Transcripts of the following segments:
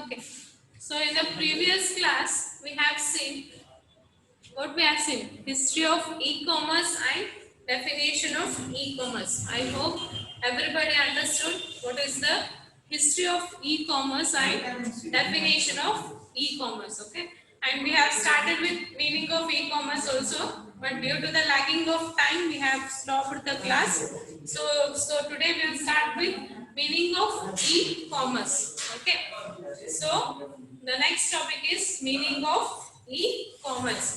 Okay. So in the previous class, we have seen what we have seen: history of e-commerce and definition of e-commerce. I hope everybody understood what is the history of e-commerce and definition of e-commerce. Okay, and we have started with meaning of e-commerce also, but due to the lagging of time, we have stopped the class. So today we will start with meaning of e-commerce. Okay, so the next topic is meaning of e-commerce.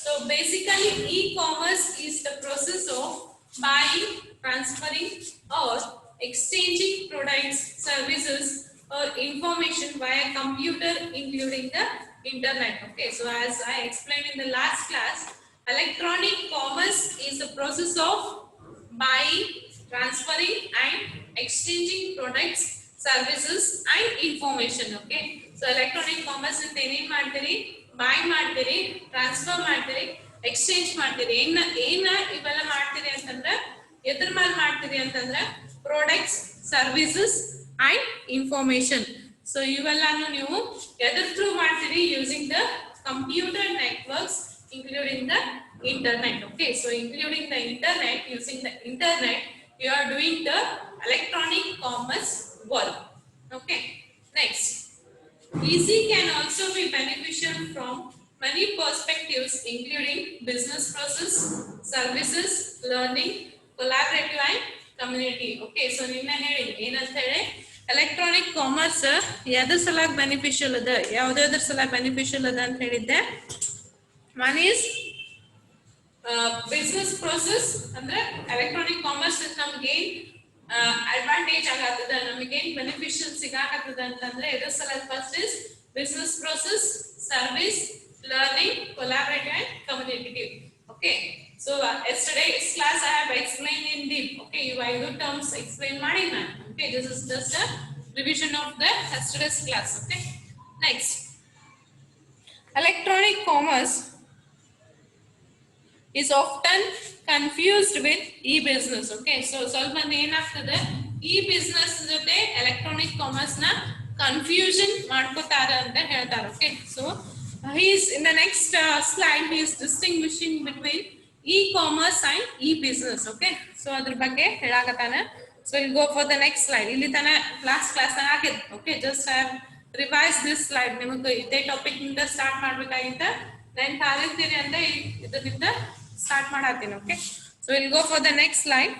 So basically e-commerce is the process of buying, transferring or exchanging products, services or information via computer including the internet. Okay, so as I explained in the last class, electronic commerce is the process of buying, transferring and exchanging products, services and information. Okay, so electronic commerce ಅಂತ ಏನೇನ್ ಮಾಡ್ತೀರಿ, buy ಮಾಡ್ತೀರಿ, transfer ಮಾಡ್ತೀರಿ, exchange ಮಾಡ್ತೀರಿ. ಏನ ಇವೆಲ್ಲ ಮಾಡ್ತೀರಿ ಅಂತಂದ್ರೆ ಎದ್ರ ಮೇಲೆ ಮಾಡ್ತೀರಿ ಅಂತಂದ್ರೆ products, services and information. So ಇವೆಲ್ಲಾನು ನೀವು ಎದ್ರ ಥ್ರೂ ಮಾಡ್ತೀರಿ, using the computer networks including the internet. Okay, so including the internet, using the internet, you are doing the electronic commerce work. Okay, next, easy can also be beneficial from many perspectives including business process, services, learning, collaborative and community. Okay, so ninna ಹೇಳಿ ಏನಂತ ಹೇಳಿ electronic commerce ಯಾವ್ದ್ರ ಸಲಾಗಿ beneficial ಅದ, ಯಾವ್ದಾದ್ರ ಸಲಾಗಿ beneficial ಅದ ಅಂತ ಹೇಳಿದ್ದೆ. One is business process ಅಂದ್ರೆ electronic commerce ನಮ್ಗೆ ಅಡ್ವಾಂಟೇಜ್ ಆಗತ್ತದ, ನಮಗೇನ್ ಬೆನಿಫಿಷಿಯಲ್ ಸಿಗಾಕತ್ತದ ಅಂತಂದ್ರೆ ಇದ್ರ ಸಲ first is business process, service, learning, collaborative and communicative. Okay, so yesterday's class I have explained in deep. Okay, you ಐದು terms explain ಮಾಡಿ ನಾನು. Okay, this is just a revision of the yesterday's class. Okay, next, electronic commerce is often confused with e-business. Okay, so ಸ್ವಲ್ಪ ಮಂದಿ ಏನಾಗ್ತದೆ, e-business ಜೊತೆ electronic commerce ನ confusion ಮಾಡ್ಕೋತಾರ ಅಂತ ಹೇಳ್ತಾರೆ. Okay, so he is in the next slide he is distinguishing between e-commerce and e-business. Okay, so ಅದ್ರ ಬಗ್ಗೆ ಹೇಳಾಕತ್ತಾನ. So we'll go for the next slide. ಇಲ್ಲಿ ತನ ಲಾಸ್ಟ್ ಕ್ಲಾಸ್ ಆಗಿತ್ತು. Okay, just I have revised this slide. ನಿಮಗೆ ಇದೇ topic ನಿಂದ start ಮಾಡ್ಬೇಕಾಗಿತ್ತ, ನೆನ್ಪ್ ಆಗಿರ್ತೀರಿ ಅಂತ ಇದರಿಂದ ಸ್ಟಾರ್ಟ್ ಮಾಡತ್ತೀನಿ. Okay, so will go for the next slide.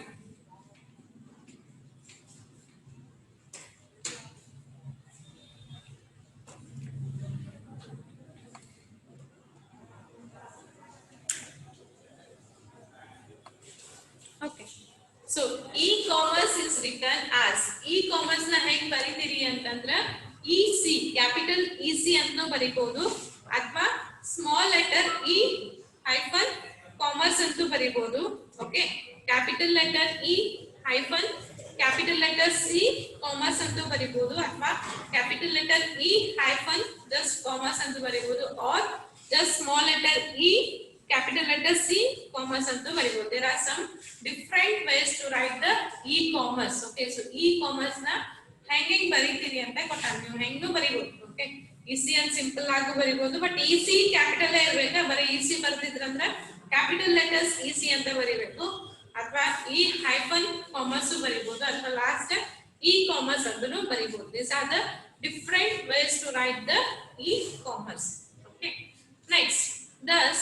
Okay, so e-commerce is written as, e-commerce ನ ಹೆಂಗ್ ಬರೀತೀರಿ ಅಂತಂದ್ರ ಇ-ಸಿ, ಕ್ಯಾಪಿಟಲ್ ಇ-ಸಿ ಅಂತ ಬರೀಬಹುದು, ಅಥವಾ small letter E hyphen commerce ಅಂತ ಬರೀಬಹುದು. Okay, capital letter E hyphen capital letter C commerce ಅಂತ ಬರೀಬಹುದು, ಅಥವಾ capital letter E hyphen just commerce ಅಂತ ಬರೀಬಹುದು, or just small letter E capital letter C commerce ಅಂತ ಬರೀಬಹುದು. There are some different ways to write the e-commerce. Okay, so e-commerce ನ ಹೆಂಗೆ ಬರೀತೀರಿ ಅಂತ ಕೊಟ್ಟಾನ, ನೀವು ಹೆಂಗೂ ಬರೀಬಹುದು. ಓಕೆ, ಈಸಿ ಅಂಡ್ ಸಿಂಪಲ್ ಆಗಿ ಬರೀಬಹುದು, ಬಟ್ ಈಸಿ ಕ್ಯಾಪಿಟಲ್ ಇರ್ಬೇಕಾ, ಬರೀ ಈಸಿ ಬರ್ತಿದ್ರಂದ್ರೆ ಕ್ಯಾಪಿಟಲ್ ಲೆಟರ್ಸ್ ಈಸಿ ಅಂತ ಬರೀಬೇಕು, ಅಥವಾ ಇ ಹೈಫನ್ ಕಾಮರ್ಸ್ ಬರೀಬಹುದು, ಅಥವಾ ಲಾಸ್ಟ್ ಇ ಕಾಮರ್ಸ್ ಅಂತೂ ಬರೀಬಹುದು. These are the different ways to write the e-commerce. Okay, next, thus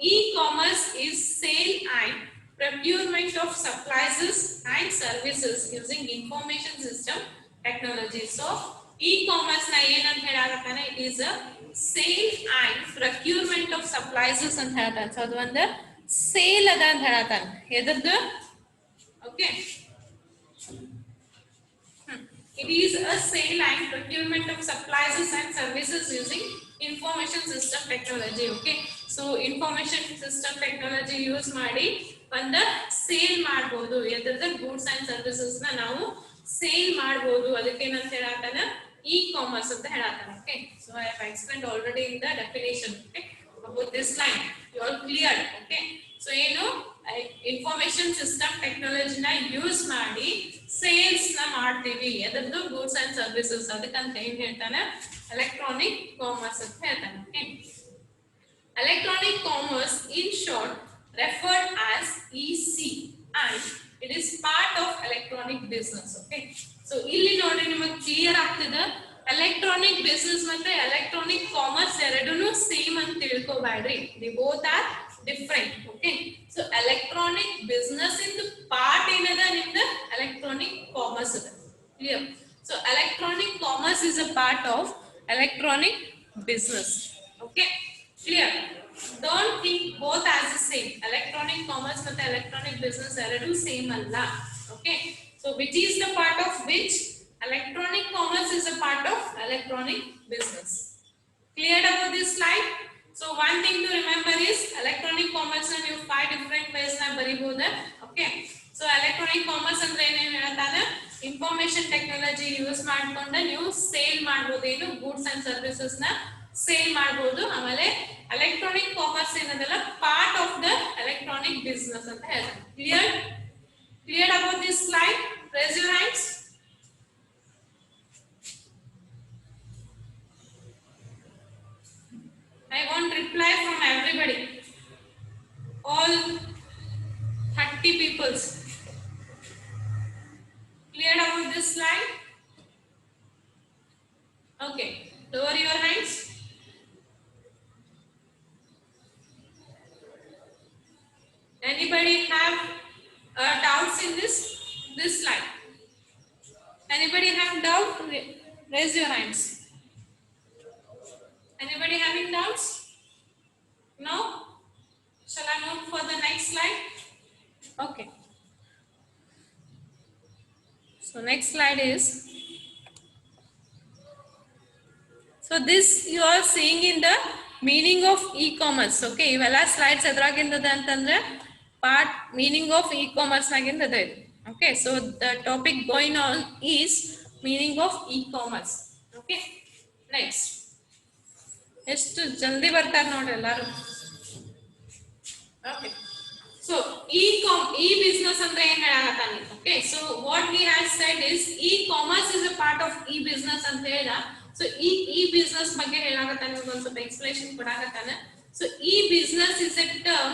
e-commerce is sale and procurement of supplies and services using information system technology. So e-commerce na ಏನಂತ ಹೇಳಾಕತ್ತಾನೆ, it is a sale and procurement of supplies ಅಂತ ಹೇಳ್ತಾನೆ. So ಅದು ಒಂದು sale ಅದ ಅಂತ ಹೇಳತಾನೆ. ಎದರದು? Okay, it is a sale and procurement of supplies and services using information system technology. Okay, so information system technology use ಮಾಡಿ ಒಂದು ಸೇಲ್ ಮಾಡಬಹುದು, ಎದರದ ಗೂಡ್ಸ್ ಅಂಡ್ ಸರ್ವಿಸಸ್ ನ ನಾವು ಸೇಲ್ ಮಾಡಬಹುದು. ಅದಕ್ಕೆ ಏನಂತ ಹೇಳಾತಾನ, ಇ ಕಾಮರ್ಸ್ ಅಂತ ಹೇಳಾತಾನ. Okay, so I have explained already in the definition. Okay, about this line you all clear. Okay, so ಏನು ಇನ್ಫಾರ್ಮೇಶನ್ ಸಿಸ್ಟಮ್ ಟೆಕ್ನಾಲಜಿನ ಯೂಸ್ ಮಾಡಿ ಸೇಲ್ಸ್ ನ ಮಾಡ್ತೀವಿ ಅದರದ್ದು ಗೂಡ್ಸ್ ಅಂಡ್ ಸರ್ವಿಸಸ್ ಅದಕ್ಕಂತ ಏನ್ ಹೇಳ್ತಾನೆ ಎಲೆಕ್ಟ್ರಾನಿಕ್ ಕಾಮರ್ಸ್ ಅಂತ ಹೇಳ್ತಾನೆ okay electronic commerce in short referred as EC and it is part of electronic business okay so ಇಲ್ಲಿ ನೋಡಿ ನಿಮಗೆ ಕ್ಲಿಯರ್ ಆಗ್ತದೆ electronic business ಮತ್ತೆ electronic commerce ಎರಡೂನು ಸೇಮ್ ಅಂತ ತಿಳ್ಕೋಬೇಡ್ರಿ they both are different okay so electronic business in the part ಏನದ ನಿಮ್ದ electronic commerce ಅದ clear so electronic commerce is a part of electronic business okay clear don't think both as the same electronic commerce and electronic business are same alla okay so which is the part of which electronic commerce is a part of electronic business clear about this slide so one thing to remember is electronic commerce and you five different ways na bariboda okay so electronic commerce andre ಏನು ಹೇಳ್ತಾನೆ information technology use ಮಾಡ್ಕೊಂಡು ನೀವು sale ಮಾಡಬಹುದು ಏನು goods and services na sale ಮಾಡಬಹುದು ಆಮೇಲೆ electronic commerce ಏನದಲ್ಲ part of the electronic business ಅಂತ ಹೇಳ್ತಾರೆ clear about this slide raise your hands I want reply from everybody all 30 people clear about this slide okay lower your hands anybody have doubts in this slide anybody have doubt raise your hands anybody having doubts no shall I move for the next slide okay so next slide is so this you are seeing in the meaning of e-commerce okay ivella slides edragindada antandre part meaning of e-commerce nagindada idu okay so the topic going on is meaning of e-commerce okay next ಎಷ್ಟು ಜಲ್ದಿ ಬರ್ತಾರೆ ನೋಡಿ ಎಲ್ಲರೂ okay so e-business ಅಂದ್ರೆ ಏನು ಹೇಳಾಕತ್ತಾನೆ okay so what he has said is e-commerce is a part of e-business ಅಂತ ಹೇಳ so e-business ಬಗ್ಗೆ ಹೇಳಾಕತ್ತಾನೆ ಒಂದು ಸ್ವಲ್ಪ explanation ಕೊಡಾಕತ್ತಾನೆ so e-business is a term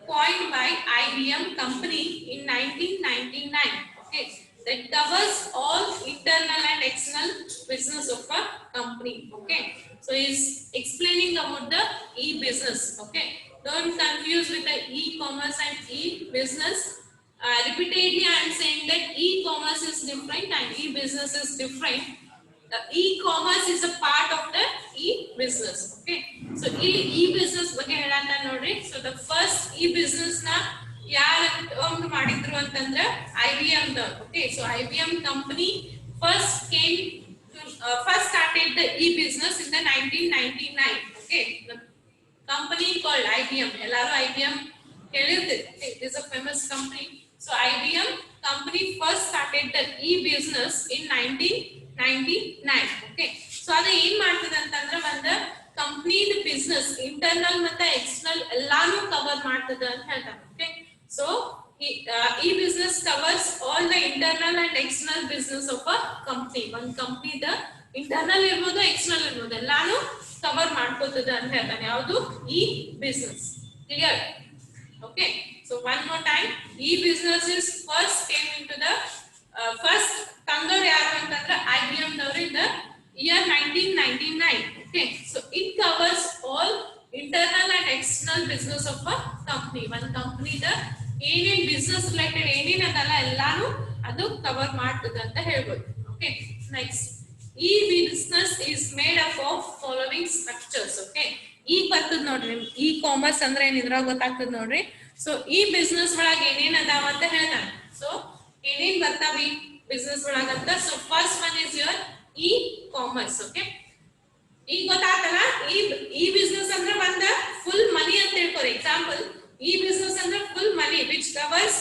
coined by IBM company in 1999 okay that covers all internal and external business of a company okay so is explaining about the e-business okay don't confuse with the e-commerce and e-business repeatedly I am saying that e-commerce is different and e-business is different the e-commerce is a part of the e-business okay so e-business ಬಗ್ಗೆ ಹೇಳಂತ ನೋಡ್ರಿ so the first e-business na ಯಾರು own ಮಾಡಿದ್ರು ಅಂತಂದ್ರೆ IBM okay so IBM company first started the e-business in the 1999 okay the company called IBM ellaru IBM ಹೇಳಿರ್ತೀರಿ okay it is a famous company so IBM company first started the e-business in 1999 okay so ಅದು ಏನು ಮಾಡ್ತದೆ ಅಂತಂದ್ರೆ ಒಂದು ಕಂಪನಿದ business internal ಮತ್ತೆ external ಎಲ್ಲಾನು cover ಮಾಡ್ತದೆ ಅಂತ ಹೇಳ್ತಾರೆ okay so e-business covers all the internal and external business of a company one company the internal ಇರಬಹುದು external ಇರಬಹುದು ಎಲ್ಲಾನು ಕವರ್ ಮಾಡ್ಕೊತದೆ ಅಂತ ಹೇಳ್ತಾನೆ ಯಾವುದು e-business clear okay so one more time e-business is first came into the first ತಂದವರು ಯಾರು ಅಂತಂದ್ರೆ IBM ದವರು in the year 1999 okay so it covers all internal and external business of a company one company the ಏನೇನ್ business related ಏನೇನ್ ಅದಲ್ಲ ಎಲ್ಲಾನು ಅದು cover ಮಾಡ್ತದೆ ಅಂತ ಹೇಳ್ಬೋದು ಓಕೆ ನೆಕ್ಸ್ಟ್ ಈ business is made up of following structures okay ಈಗ ಬರ್ತದ ನೋಡ್ರಿ ಇ ಕಾಮರ್ಸ್ ಅಂದ್ರೆ ಏನ್ ಇದ್ರಾಗ ಗೊತ್ತಾಗ್ತದ ನೋಡ್ರಿ ಸೊ ಈ ಬಿಸ್ನೆಸ್ ಒಳಗೆ ಏನೇನ್ ಅದಾವ ಅಂತ ಹೇಳ್ತಾನೆ ಸೊ ಏನೇನ್ ಬರ್ತಾವ ಈ ಬಿಸ್ನೆಸ್ ಒಳಗಂತ so first one is your E commerce okay ಈಗ ಗೊತ್ತಾಗ್ತಲ್ಲ ಈ ಬಿಸ್ನೆಸ್ ಅಂದ್ರೆ ಬಂದ ಫುಲ್ ಮನಿ ಅಂತ ಹೇಳ್ಕೊರಿ ಎಕ್ಸಾಂಪಲ್ e-business ಅಂದ್ರೆ full money which covers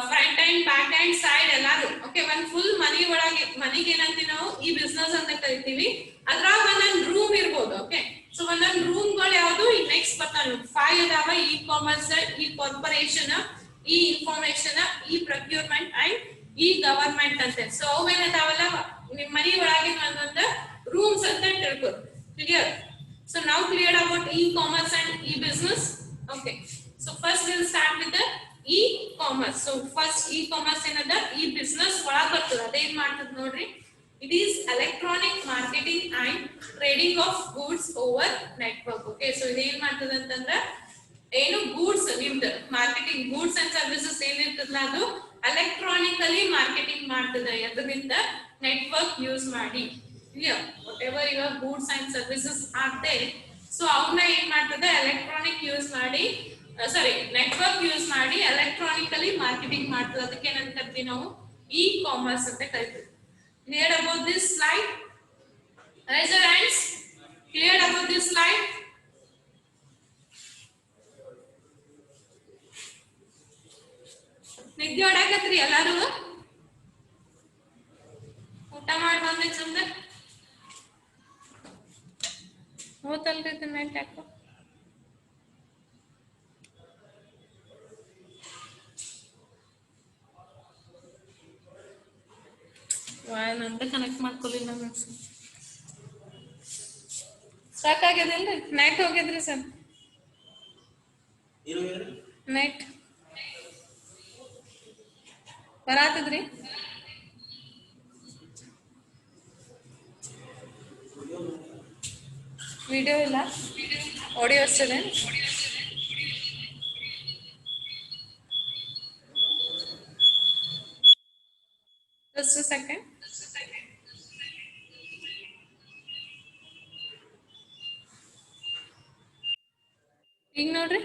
front end back end side ಎಲ್ಲಾರು ಓಕೆ ಒಂದು ಫುಲ್ ಮನಿ ಒಳಗೆ ಮನಿಗೆ ಏನಂತೀವಿ ನಾವು e-business ಅಂತ ಕರಿತೀವಿ ಅದ್ರಾಗ ಒಂದೊಂದು ರೂಮ್ ಇರ್ಬೋದು ಓಕೆ ಸೊ ಒಂದೊಂದು ರೂಮ್ ಗಳು ಯಾವುದು ನೆಕ್ಸ್ಟ್ ಬರ್ತಾವೆ 5 ಅದಾವ E commerce E corporation information, procurement and government ಅಂತ. ಸೊ ಅವೇನದಾವಲ್ಲ ನಿಮ್ಮ ಮನಿ ಒಳಗಿನ ಒಂದೊಂದು ರೂಮ್ಸ್ ಅಂತ ತಿಳ್ಕೊ. Clear? So now clear about e-commerce and e-business. Okay. So first we'll start with the e-commerce. So first e-commerce ಏನದ e-business ಒಳಗ ಬರ್ತದ. ಅದೇನ್ ಮಾಡ್ತದ ನೋಡ್ರಿ. It is electronic marketing and trading of goods over network. Okay. So ಇದೇನ್ ಮಾಡ್ತದ ಅಂತಂದ್ರ ಏನು ಗೂಡ್ಸ್ ನಿಮ್ದು ಮಾರ್ಕೆಟಿಂಗ್ ಗೂಡ್ಸ್ ಅಂಡ್ ಸರ್ವಿಸಸ್ ಏನಿರ್ತದಲ್ಲ ಅದು ಎಲೆಕ್ಟ್ರಾನಿಕಲಿ ಮಾರ್ಕೆಟಿಂಗ್ ಮಾಡ್ತದ. ಅದರಿಂದ ನೆಟ್ವರ್ಕ್ ಯೂಸ್ ಮಾಡಿ. Clear? Whatever your goods and services are there, so ಅವನ್ನ ಏನ್ ಮಾಡ್ತದೆ ಎಲೆಕ್ಟ್ರಾನಿಕ್ ಯೂಸ್ ಮಾಡಿ ನೆಟ್ವರ್ಕ್ ಯೂಸ್ ಮಾಡಿ ಎಲೆಕ್ಟ್ರಾನಿಕಲಿ ಮಾರ್ಕೆಟಿಂಗ್ ಮಾಡ್ತದೆ. ಅದಕ್ಕೆ ಏನಂತ ಕರಿತೀವಿ ನಾವು ಇ-ಕಾಮರ್ಸ್ ಅಂತ ಕರಿತೀವಿ. Clear about this slide? Raise your hands. Clear about this slide? ನಿದ್ದೆ ಹೊಡಕತ್ರಿ ಎಲ್ಲಾರು? ಊಟ ಮಾಡಿ ಬಂದ್ರೆ ಚಂದ ಹೋತಲ್ರಿ ನೆಟ್ ಯಾಕೋ ನಂತ ಕನೆಕ್ಟ್ ಮಾಡ್ಕೊಲಿಲ್ಲ. ಸಾಕಾಗ್ಯದಲ್ರಿ? ನೆಟ್ ಹೋಗ್ಯದ್ರಿ ಸರ್. ನೆಟ್ ಬರಾತದ್ರಿ? ವಿಡಿಯೋ ಇಲ್ಲ, ಆಡಿಯೋ ಅಷ್ಟೇ. Just a second. ಈಗ ನೋಡ್ರಿ.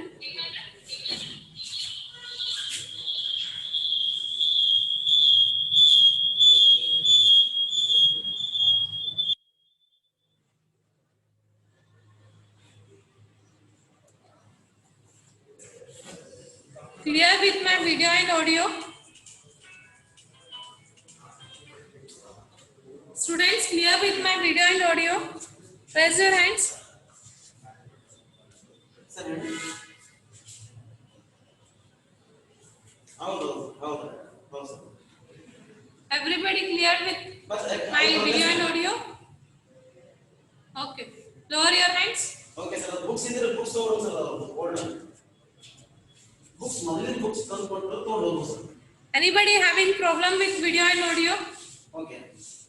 Clear with my video and audio? Students, clear with my video and audio? Raise your hands. Everybody clear with my video and audio? Okay. Lower your hands. Okay, sir. Books in the books over, sir. Order. Books, money books, sir. Anybody having problem with video and audio? Okay.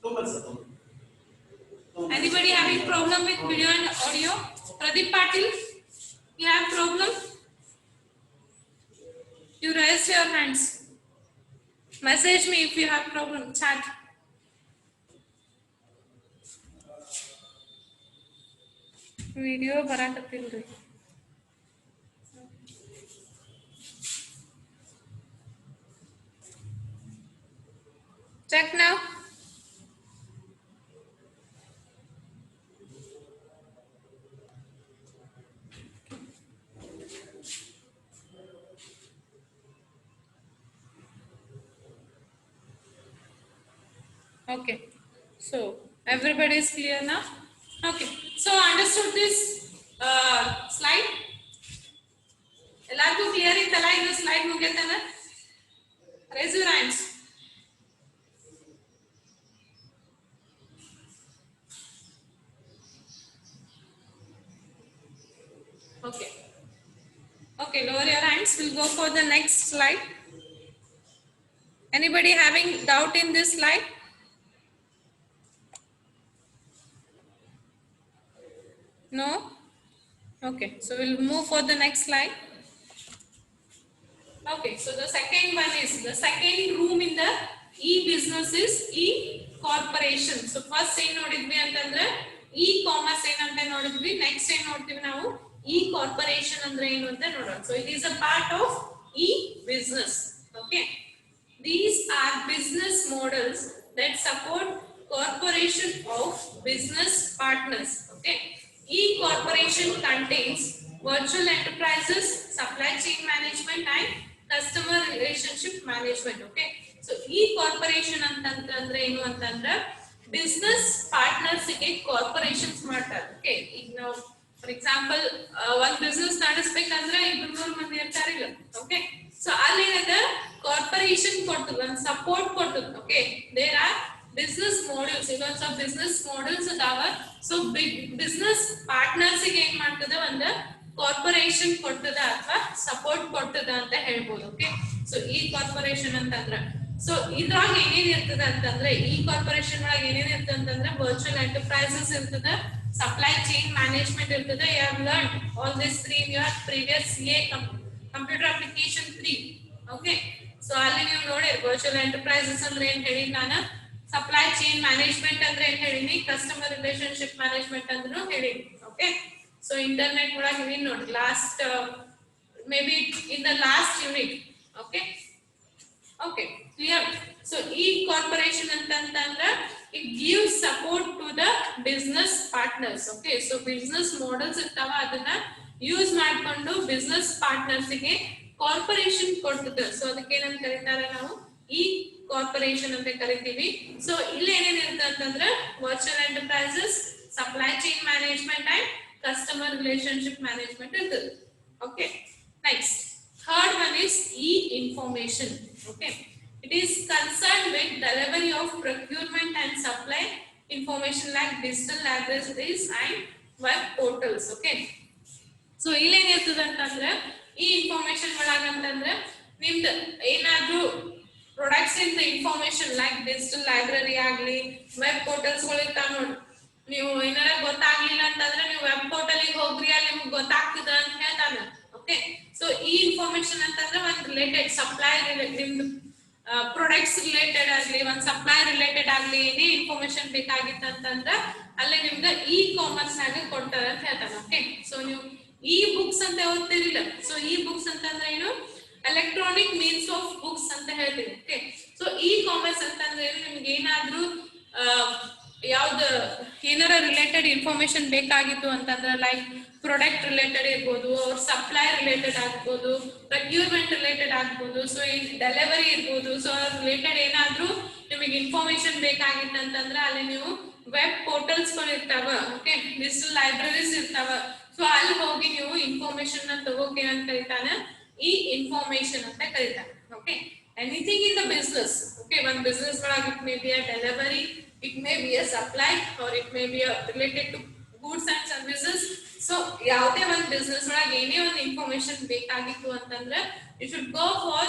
Total, sir. Anybody having problem with video and audio? Pradeep Patil, you have problem? You raise your hands. Message me if you have problem. Chat. Video ಬರಾಕತ್ತಿಲ್ರಿ. Check now. Okay, so everybody is clear now. Okay, so understood this slide? ಎಲ್ಲರಿಗೂ clear ಇತ್ತಲ್ಲ? ಇದು slide ಮುಗಿತನ? Raise your hands. Okay. Okay, lower your hands. We'll go for the next slide. Anybody having doubt in this slide? No? Okay, so we'll move for the next slide. Okay, so the second one is the second room in the e-business is e-corporation. So first ಏನು ನೋಡಿದ್ವಿ ಅಂತಂದ್ರೆ e-commerce ಏನಂತ ನೋಡಿದ್ವಿ. Next ಏನು ನೋಡ್ತೀವಿ ನಾವು e-corporation ಅಂದ್ರೆ ಏನು ಅಂತ ನೋಡೋಣ. So it is a part of e-business. Okay, these are business models that support corporation of business partners. Okay, e-corporation contains virtual enterprises, supply chain management and customer relationship management. Okay, so e-corporation ಅಂತಂದ್ರೆ ಏನು ಅಂತಂದ್ರೆ business partners ಗೆ corporations ಮಾಡ್ತಾರೆ. Okay, ಈಗ ನಾವು for example ಒಂದ್ business ನಡೆಸಬೇಕಂದ್ರೆ 200 ಮಂದಿ ಇರ್ತಾರಿಲ್ಲ. Okay, so ಅಲ್ಲಿ ಏನದ ಕಾರ್ಪೊರೇಷನ್ ಕೊಡ್ತದ ಒಂದು ಸಪೋರ್ಟ್ ಕೊಡ್ತದ. Okay, there are business models, ಇವತ್ತು ಬಿಸ್ನೆಸ್ ಮಾಡೆಲ್ಸ್ ಅದಾವ. ಸೊ ಬಿಸ್ನೆಸ್ ಪಾರ್ಟ್ನರ್ಸ್ ಗೆ ಏನ್ ಮಾಡ್ತದ, ಒಂದು ಕಾರ್ಪೊರೇಷನ್ ಕೊಡ್ತದ ಅಥವಾ ಸಪೋರ್ಟ್ ಕೊಡ್ತದ ಅಂತ ಹೇಳ್ಬೋದು. ಓಕೆ, ಸೊ ಈ ಕಾರ್ಪೊರೇಷನ್ ಅಂತಂದ್ರ ಸೊ ಇದ್ರಾಗ ಏನೇನ್ ಇರ್ತದ ಅಂತಂದ್ರೆ, ಈ ಕಾರ್ಪೊರೇಷನ್ ಒಳಗೆ ಏನೇನ್ ಇರ್ತದ ಅಂತಂದ್ರೆ ವರ್ಚುವಲ್ ಎಂಟರ್ಪ್ರೈಸಸ್ ಇರ್ತದ, ಸಪ್ಲೈ ಚೈನ್ ಮ್ಯಾನೇಜ್ಮೆಂಟ್ ಇರ್ತದ. You have learn all this 3 in your previous CA computer application 3. Okay, so ಅಲ್ಲಿ ನೀವು ನೋಡಿ ವರ್ಚುವಲ್ ಎಂಟರ್ಪ್ರೈಸಸ್ ಅಂದ್ರೆ ಏನ್ ಹೇಳಿ ನಾನು, ಸಪ್ಲೈ ಚೈನ್ ಮ್ಯಾನೇಜ್ಮೆಂಟ್ ಅಂದ್ರೆ ಏನ್ ಹೇಳಿನಿ, ಕಸ್ಟಮರ್ ರಿಲೇಶನ್ಶಿಪ್ ಮ್ಯಾನೇಜ್ಮೆಂಟ್ ಅಂದ್ರೂ ಹೇಳಿನಿ. ಓಕೆ, ಸೊ ಇಂಟರ್ನೆಟ್ ಒಳಗೆ ಹೇಳಿ ನೋಡಿ last may be in the last unit. Okay okay clear. So ಈ ಕಾರ್ಪೊರೇಷನ್ ಅಂತಂದ್ರೆ it gives support to the business partners. Okay, so business models ಇರ್ತಾವ, ಅದನ್ನ ಯೂಸ್ ಮಾಡ್ಕೊಂಡು ಬಿಸ್ನೆಸ್ ಪಾರ್ಟ್ನರ್ಸ್ ಗೆ ಕಾರ್ಪೊರೇಷನ್ ಕೊಡ್ತದೆ. ಸೊ ಅದಕ್ಕೆ ಏನಂತ ಕರೀತಾರೆ ನಾವು, ಈ ಕಾರ್ಪೊರೇಷನ್ ಅಂತ ಕರಿತೀವಿ. ಸೊ ಇಲ್ಲಿ ಏನೇನ್ ಇರುತ್ತೆ ಅಂತಂದ್ರೆ virtual enterprises, supply chain management and customer relationship management ಇರ್ತದೆ. Okay, next third one is e-information. Okay, it is concerned with delivery of procurement and supply information like digital libraries and web portals. Okay, so ಇಲ್ಲಿ ಏನಿರ್ತದೆ ಅಂತಂದ್ರೆ ಈ information ಒಳಗಂತಂದ್ರೆ ನಿಮ್ದು ಏನಾದ್ರೂ products ಇಂದ information like digital library ಆಗ್ಲಿ, web portals ಗಳು ಇರ್ತಾವ ನೋಡಿ. ನೀವು ಏನಾರ ಗೊತ್ತಾಗ್ಲಿಲ್ಲ ಅಂತಂದ್ರೆ ನೀವು ವೆಬ್ ಪೋರ್ಟಲ್ ಗೆ ಹೋಗ್ರಿ, ಅಲ್ಲಿ ನಿಮ್ಗೆ ಗೊತ್ತಾಗ್ತದ ಅಂತ ಹೇಳ್ತಾನೆ. ಓಕೆ, ಸೊ ಈ ಇನ್ಫಾರ್ಮೇಶನ್ ಅಂತಂದ್ರೆ ಒಂದು ರಿಲೇಟೆಡ್ ಸಪ್ಲೈ ನಿಮ್ದು ಪ್ರಾಡಕ್ಟ್ಸ್ ರಿಲೇಟೆಡ್ ಆಗ್ಲಿ, ಒಂದು ಸಪ್ಲೈ ರಿಲೇಟೆಡ್ ಆಗ್ಲಿ, ಏನೇ ಇನ್ಫಾರ್ಮೇಶನ್ ಬೇಕಾಗಿತ್ತು ಅಂತಂದ್ರೆ ಅಲ್ಲೇ ನಿಮ್ಗೆ ಇ ಕಾಮರ್ಸ್ ನಾಗ ಕೊಡ್ತಾರೆ ಅಂತ ಹೇಳ್ತಾನೆ. ಓಕೆ, ಸೊ ನೀವು ಇ ಬುಕ್ಸ್ ಅಂತ ಓದ್ತಿರಿಲ್ಲ. ಸೊ ಇ ಬುಕ್ಸ್ ಅಂತಂದ್ರೆ ಏನು, ಎಲೆಕ್ಟ್ರಾನಿಕ್ ಮೀನ್ಸ್ ಆಫ್ ಬುಕ್ಸ್ ಅಂತ ಹೇಳ್ತೀವಿ. ಓಕೆ, ಸೊ ಇ ಕಾಮರ್ಸ್ ಅಂತಂದ್ರೆ ನಿಮ್ಗೆ ಏನಾದ್ರೂ ಯಾವ್ದು ಏನಾರ ರಿಲೇಟೆಡ್ ಇನ್ಫಾರ್ಮೇಶನ್ ಬೇಕಾಗಿತ್ತು ಅಂತಂದ್ರೆ ಲೈಕ್ ಪ್ರಾಡಕ್ಟ್ ರಿಲೇಟೆಡ್ ಇರ್ಬೋದು, ಅವ್ರ ಸಪ್ಲೈ ರಿಲೇಟೆಡ್ ಆಗ್ಬೋದು, ಪ್ರೊಕ್ಯೂರ್ಮೆಂಟ್ ರಿಲೇಟೆಡ್ ಆಗ್ಬೋದು, ಸೊ ಡೆಲಿವರಿ ಇರ್ಬೋದು. ಸೊ ರಿಲೇಟೆಡ್ ಏನಾದ್ರೂ ನಿಮಗೆ ಇನ್ಫಾರ್ಮೇಶನ್ ಬೇಕಾಗಿತ್ತು ಅಂತಂದ್ರೆ ಅಲ್ಲಿ ನೀವು ವೆಬ್ ಪೋರ್ಟಲ್ಸ್ ಗಳು ಇರ್ತಾವ. ಓಕೆ, ಡಿಜಿಟಲ್ ಲೈಬ್ರರೀಸ್ ಇರ್ತಾವ. ಸೊ ಅಲ್ಲಿ ಹೋಗಿ ನೀವು ಇನ್ಫಾರ್ಮೇಶನ್ ನ ತಗೋಕೆ ಏನಂತ ಕರೀತಾನೆ, ಈ ಇನ್ಫಾರ್ಮೇಶನ್ ಅಂತ ಕರೀತಾನೆ. Okay, anything in the business. Okay, ಒಂದು ಬಿಸ್ನೆಸ್ ಒಳಗೆ it may be a delivery, it may be a supply, or it may be related to goods and services. So ಯಾವುದೇ ಒಂದು ಬಿಸ್ನೆಸ್ ಒಳಗೆ ಏನೇ ಒಂದು ಇನ್ಫಾರ್ಮೇಶನ್ ಬೇಕಾಗಿತ್ತು ಅಂತಂದ್ರೆ you should go for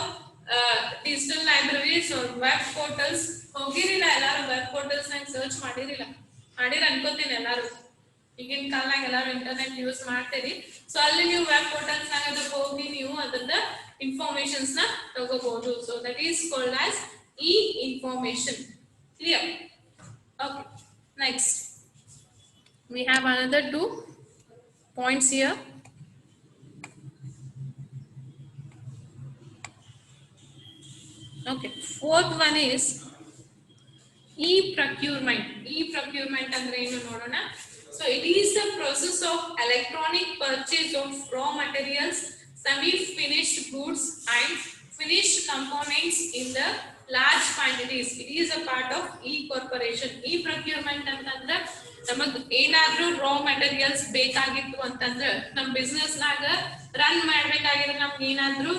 digital libraries or web portals. ಹೋಗಿರಿಲ್ಲ ಎಲ್ಲಾರು web portals ನಾಗ search ಮಾಡಿರಿಲ್ಲ, ಅನ್ಕೋತೀನಿ ಎಲ್ಲಾರು. ಈಗಿನ ಕಾಲನಾಗ ಎಲ್ಲಾರು ಇಂಟರ್ನೆಟ್ ಯೂಸ್ ಮಾಡ್ತೀರಿ. ಸೊ ಅಲ್ಲಿ ನೀವು ವೆಬ್ ಪೋರ್ಟಲ್ಸ್ ನಾಗ ಅದಕ್ಕೆ ಹೋಗಿ ನೀವು ಅದನ್ನ ಇನ್ಫಾರ್ಮೇಶನ್ಸ್ ನ ತಗೋಬಹುದು. So that is called as E information. Clear? Okay, next we have another 2 points here. Okay, fourth one is e-procurement. E-procurement andre enu nodona. So it is the process of electronic purchase of raw materials, semi-finished goods and finished components in the large quantities. It is a part of e-corporation. E-procurement ಅಂತಂದ್ರೆ ನಮಗ್ ಏನಾದ್ರೂ raw materials ಬೇಕಾಗಿತ್ತು ಅಂತಂದ್ರೆ ನಮ್ business ನಾಗ run ಮಾಡ್ಬೇಕಾಗಿದ್ರೆ ನಮ್ಗೆ ಏನಾದ್ರೂ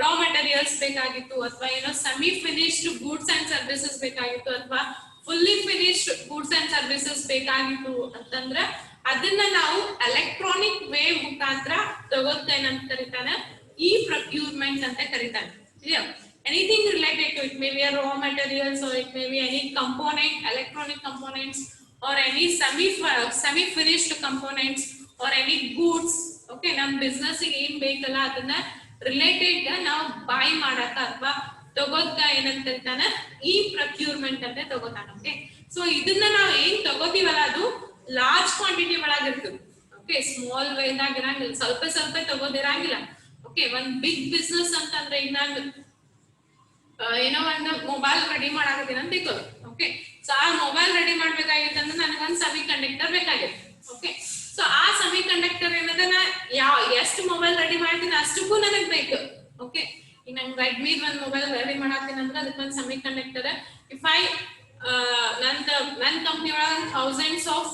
raw materials ಬೇಕಾಗಿತ್ತು, ಅಥವಾ ಏನೋ semi finished goods and services ಬೇಕಾಗಿತ್ತು, ಅಥವಾ fully finished goods and services ಬೇಕಾಗಿತ್ತು ಅಂತಂದ್ರೆ ಅದನ್ನ ನಾವು ಎಲೆಕ್ಟ್ರಾನಿಕ್ ವೇ ಮುಖಾಂತರ ತಗೋತೇನಂತ ಕರೀತಾನೆ, ಇ ಪ್ರೊಕ್ಯೂರ್ಮೆಂಟ್ ಅಂತ ಕರೀತಾನೆ. Anything related to it, may be a raw materials, or it may be any component, electronic components, or any semi finished components, or any goods. Okay, nam business ಗೆ ಏನ್ ಬೇಕಲ್ಲ ಅದನ್ನ related ನಾವು by ಮಾಡಕ ಅಥವಾ ತಗೋದ್ಕ ಏನಂತ ಕರೀತಾನೆ, ಈ ಪ್ರೊಕ್ಯೂರ್ಮೆಂಟ್ ಅಂತ ತಗೋತಾನೆ. ಓಕೆ, ಸೊ ಇದನ್ನ ನಾವು ಏನ್ ತಗೋತೀವಲ್ಲ ಅದು ಲಾರ್ಜ್ ಕ್ವಾಂಟಿಟಿ ಒಳಗಿರ್ತದೆ. ಓಕೆ, ಸ್ಮಾಲ್ ವೇದಾಗ ಇರಂಗಿಲ್ಲ, ಸ್ವಲ್ಪ ಸ್ವಲ್ಪ ತಗೋದಿರಂಗಿಲ್ಲ. ಓಕೆ, ಒಂದ್ ಬಿಗ್ ಬಿಸ್ನೆಸ್ ಅಂತಂದ್ರೆ ಇನ್ನೊಂದು ಏನೋ ಒಂದು ಮೊಬೈಲ್ ರೆಡಿ ಮಾಡಾಕತ್ತೀನಿ ಅಂತ ತಿಳ್ಕೊಳ್ಳಿ. ಓಕೆ, ಸೊ ಆ ಮೊಬೈಲ್ ರೆಡಿ ಮಾಡ್ಬೇಕಾಗಿತ್ತಂದ್ರೆ ನನಗೊಂದು ಸೆಮಿ ಕಂಡಕ್ಟರ್ ಬೇಕಾಗಿತ್ತು. ಓಕೆ, ಸೊ ಆ ಸೆಮಿ ಕಂಡಕ್ಟರ್ ಏನದ ನಾ ಎಷ್ಟು ಮೊಬೈಲ್ ರೆಡಿ ಮಾಡ್ತೀನಿ ಅಷ್ಟಕ್ಕೂ ನನಗ್ ಬೇಕು. ಓಕೆ, ಈಗ ನಂಗೆ ರೆಡ್ಮಿ ಒಂದು ಮೊಬೈಲ್ ರೆಡಿ ಮಾಡಾಕ್ತೀನಿ ಅಂದ್ರೆ ಅದಕ್ಕೊಂದು ಸೆಮಿ ಕಂಡಕ್ಟರ್. ಇಫ್ ಐ ನನ್ನ ಕಂಪ್ನಿ ಒಳಗೆ thousands of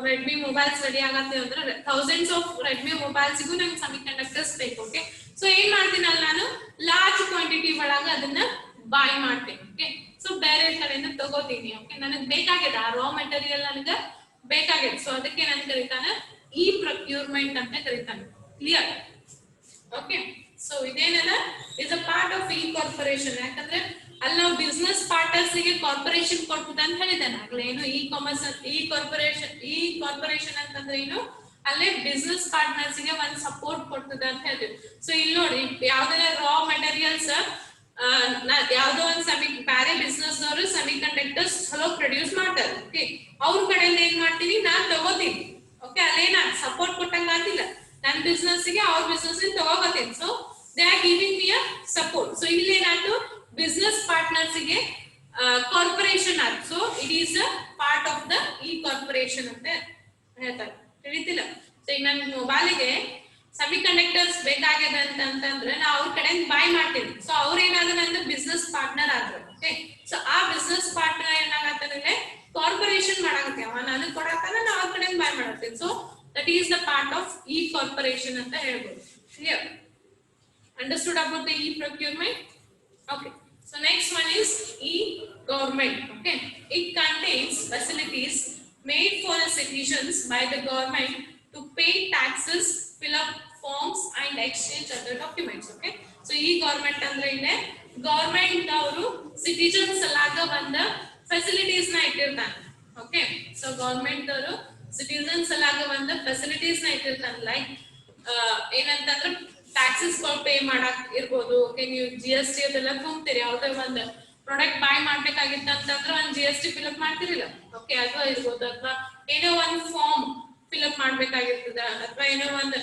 Redmi mobiles ready ಆಗತ್ತೆ ಅಂದ್ರೆ ಥೌಸಂಡ್ಸ್ ಆಫ್ ರೆಡ್ಮಿ ಮೊಬೈಲ್ಸ್ಗೂ ನಂಗೆ ಸೆಮಿ ಕಂಡಕ್ಟರ್ಸ್ ಬೇಕು. ಓಕೆ, ಸೊ ಏನ್ ಮಾಡ್ತೀನಲ್ಲ ನಾನು ಲಾರ್ಜ್ ಕ್ವಾಂಟಿಟಿ ಒಳಗೆ ಅದನ್ನ ಬಾಯ್ ಮಾಡ್ತೀನಿ. ಓಕೆ, ಸೊ ಬೇರೆ ಕಡೆಯಿಂದ ತಗೋತೀನಿ. ಓಕೆ, ನನಗೆ ಬೇಕಾಗಿದೆ ಆ ರಾ ಮೆಟೀರಿಯಲ್ ನನಗೆ ಬೇಕಾಗಿದೆ. ಸೊ ಅದಕ್ಕೆ ನಾನು ಕರೀತಾನೆ ಇ ಪ್ರೊಕ್ಯೂರ್ಮೆಂಟ್ ಅಂತ ಕರೀತಾನೆ. ಕ್ಲಿಯರ್? ಓಕೆ, ಸೊ ಇದೇನಲ್ಲ is a part of E corporation. ಯಾಕಂದ್ರೆ ಅಲ್ಲಿ ನಾವು ಬಿಸ್ನೆಸ್ ಪಾರ್ಟ್ನರ್ಸ್ ಗೆ ಕಾರ್ಪೊರೇಷನ್ ಕೊಡ್ತದ ಅಂತ ಹೇಳಿದ್ದೇನೆ ಆಗ್ಲೇ. ಏನು ಇ ಕಾಮರ್ಸ್ ಇ ಕಾರ್ಪೊರೇಷನ್ ಅಂತಂದ್ರೆ ಏನು, ಅಲ್ಲೇ ಬಿಸ್ನೆಸ್ ಪಾರ್ಟ್ನರ್ಸ್ ಗೆ ಒಂದು ಸಪೋರ್ಟ್ ಕೊಡ್ತದ ಅಂತ ಹೇಳ್ತೀವಿ. ಸೊ ಇಲ್ಲಿ ನೋಡಿ, ಯಾವ್ದಾರ ರಾ ಮೆಟೀರಿಯಲ್ಸ್ ಯಾವ್ದೋ ಒಂದು ಬೇರೆ ಬಿಸ್ನೆಸ್ ದವರು ಸೆಮಿ ಕಂಡಕ್ಟರ್ಸ್ ಚಲೋ ಪ್ರೊಡ್ಯೂಸ್ ಮಾಡ್ತಾರೆ. ಓಕೆ, ಅವ್ರ ಕಡೆಯಿಂದ ಏನ್ ಮಾಡ್ತೀನಿ, ನಾನ್ ತಗೋತೀನಿ. ಓಕೆ, ಅಲ್ಲೇ ನಾನ್ ಸಪೋರ್ಟ್ ಕೊಟ್ಟಂಗ ಆಗಿಲ್ಲ, ನನ್ನ ಬಿಸ್ನೆಸ್ ಗೆ ಅವ್ರ ಬಿಸ್ನೆಸ್ ತಗೋತೀನಿ. So they are giving me a support. So ಇಲ್ಲಿ ಏನಾಯ್ತು, ಬಿಸ್ನೆಸ್ ಪಾರ್ಟ್ನರ್ಸ್ ಗೆ ಕಾರ್ಪೊರೇಷನ್ ಆಯ್ತು. So it is a part of the E corporation ಅಂತ ಹೇಳ್ತಾರೆ. ತಿಳಿತಿಲ್ಲ? ಸೊ ಈಗ ನನ್ನ ಮೊಬೈಲಿಗೆ ಸೆಮಿ ಕಂಡಕ್ಟರ್ಸ್ ಬೇಕಾಗಿದೆ ಅಂತಂದ್ರೆ ನಾವು ಅವ್ರ ಕಡೆಯಿಂದ ಬೈ ಮಾಡ್ತೀವಿ. ಸೊ ಅವ್ರ ಏನಾದ್ರು ನನ್ನ ಬಿಸ್ನೆಸ್ ಪಾರ್ಟ್ನರ್ ಆದ್ರು. ಓಕೆ, ಸೊ ಆ ಬಿಸ್ನೆಸ್ ಪಾರ್ಟ್ನರ್ ಏನಾಗತ್ತಂದ್ರೆ ಕಾರ್ಪೊರೇಷನ್ ಮಾಡಾಕತ್ತೆ, ಅವ ನನಗೆ ಕೊಡಾಕಲ್ಲ, ನಾ ಅವ್ರ ಕಡೆಯಿಂದ ಬೈ ಮಾಡತ್ತೀನಿ. So that is the part of E corporation ಅಂತ ಹೇಳ್ಬೋದು. Clear? Understood about the e-procurement? Okay. So next one is e-government. Okay. It contains facilities made for the citizens by the government to pay taxes, fill up forms and exchange other documents. Okay. So e-government ಅಂದ್ರೆ ಇದೆ government ಅವರು citizens ಲಾಗ ಬಂದ facilities ನ ಇಟ್ಟಿರ್ತಾನೆ. Okay. So government ಅವರು citizens ಲಾಗ ಬಂದ facilities ನ ಇಟ್ಟಿರ್ತಾನೆ. Like ಏನಂತಂದ್ರೆ taxes pay ಮಾಡಕ್ ಇರ್ಬೋದು. ಓಕೆ, ನೀವು GST ಅದೆಲ್ಲ ತುಂಬ್ತೀರಿ, ಯಾವ್ದೇ ಒಂದು ಪ್ರಾಡಕ್ಟ್ ಬೈ ಮಾಡ್ಬೇಕಾಗಿತ್ತು ಅಂತಂದ್ರೆ ಒಂದು GST ಫಿಲ್ಅಪ್ ಮಾಡ್ತಿರಿಲ್ಲ. ಓಕೆ, ಅಥವಾ ಇರ್ಬೋದು, ಅಥವಾ ಏನೋ ಒಂದು ಫಾರ್ಮ್ ಫಿಲ್ಅಪ್ ಮಾಡ್ಬೇಕಾಗಿರ್ತದ, ಅಥವಾ ಏನೋ ಒಂದು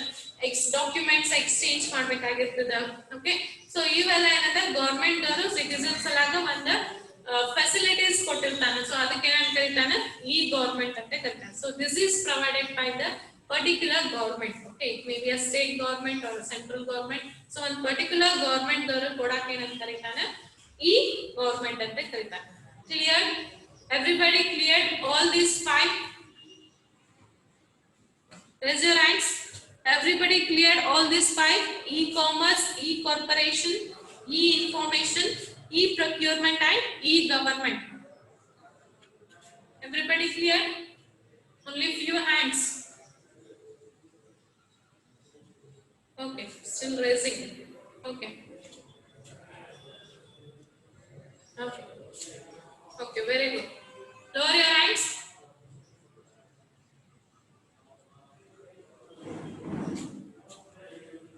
ಡಾಕ್ಯುಮೆಂಟ್ಸ್ ಎಕ್ಸ್ಚೇಂಜ್ ಮಾಡ್ಬೇಕಾಗಿರ್ತದ. ಓಕೆ, ಸೊ ಇವೆಲ್ಲ ಏನಂತ ಗೌರ್ಮೆಂಟ್ ಅವರು ಸಿಟಿಸನ್ಸ್ ಲಾಗ ಒಂದು ಫೆಸಿಲಿಟೀಸ್ ಕೊಟ್ಟಿರ್ತಾನೆ. ಸೊ ಅದಕ್ಕೆ ಏನ್ ಕರೀತಾನೆ, ಈ ಗೌರ್ಮೆಂಟ್ ಅಂತ ಕರೀತಾನೆ. So this is provided by the particular government. Okay, it may be a state government or a central government. So one particular government davaru kodake enant karitane, e government ante karitane. Clear? Everybody cleared all these 5? Raise your hands. Everybody cleared all these 5? E-commerce, e-corporation, e-information, e-procurement and e-government. Everybody clear? Only few hands. Okay, still raising. Okay. Okay. Okay, very good. Lower your hands.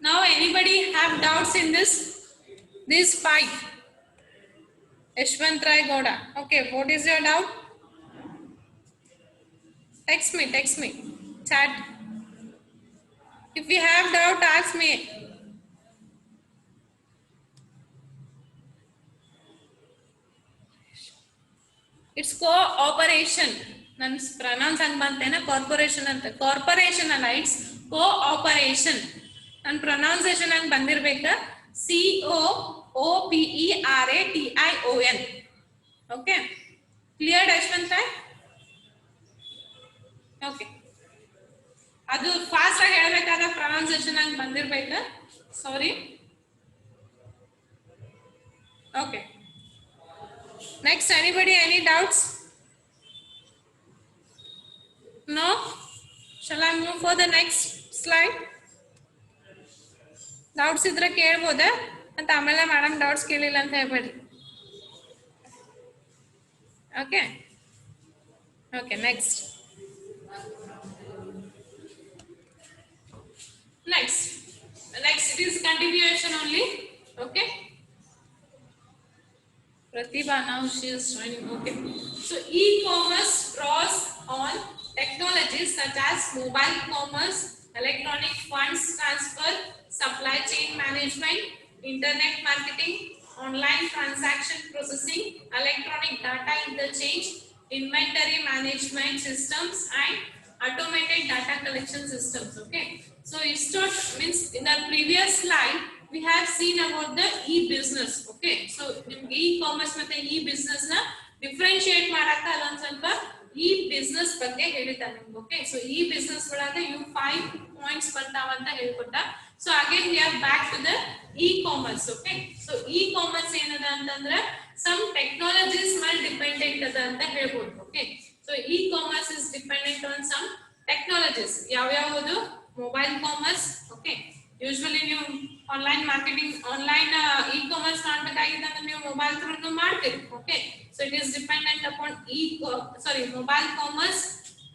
Now, anybody have doubts in this? These 5. Yashwant Rai Gowda. Okay, what is your doubt? Text me. Chat. If you have doubt, ask me. It's cooperation. Nan pronounce ang bantena corporation anta. Corporation alla, it's cooperation. Nan pronunciation ang bandirbeka COOPERATION. Okay. Clear, Ashwant? Okay. ಅದು fast ಆಗಿ ಹೇಳಬೇಕಾದ pronunciation ಆಗಿ ಬಂದಿರಬೇಕು. Sorry. Okay, next anybody any doubts? No? Shall I move for the next slide? Doubts ಇದ್ರೆ ಕೇಳ್ಬೋದಾ ಅಂತ, ಆಮೇಲೆ madam doubts ಕೇಳಿಲ್ಲ ಅಂತ ಹೇಳ್ಬೇಡಿ. Okay okay, next next it is continuation only. Okay, Pratibha, now she is joining. Okay, so e-commerce draws on technologies such as mobile commerce, electronic funds transfer, supply chain management, internet marketing, online transaction processing, electronic data interchange, inventory management systems and automated data collection systems. Okay, so ISTOT means in the previous slide we have seen about the e-business. Okay, so in e-commerce and e-business na differentiate ಮಾಡಾಕ ಅಲ್ಲೊಂದ್ ಸ್ವಲ್ಪ ಈ business ಬಗ್ಗೆ ಹೇಳಿದ ನಿಮ್ಗೆ. Okay, so ಈ business ಒಳಗೆ ಇವು 5 ಪಾಯಿಂಟ್ಸ್ ಬರ್ತಾವ ಅಂತ ಹೇಳ್ಕೊಟ್ಟ. So again we are back to the E commerce. Okay, so E commerce ಏನದ ಅಂತಂದ್ರೆ ಸಮ್ ಟೆಕ್ನಾಲಜೀಸ್ ಮೇಲೆ ಡಿಪೆಂಡೆಂಟ್ ಅದ ಅಂತ ಹೇಳ್ಬೋದು. Okay, so E commerce is dependent on some technologies. ಯಾವ್ಯಾವುದು? Mobile commerce. ಓಕೆ, ಯೂಶುವಲಿ ನೀವು online marketing, online E commerce ಮಾಡಬೇಕಾಗಿದೆ ಅಂದ್ರೆ ನೀವು ಮೊಬೈಲ್ ಥ್ರೂ ಮಾಡ್ತೀರಿ. Okay, so it is dependent upon mobile commerce,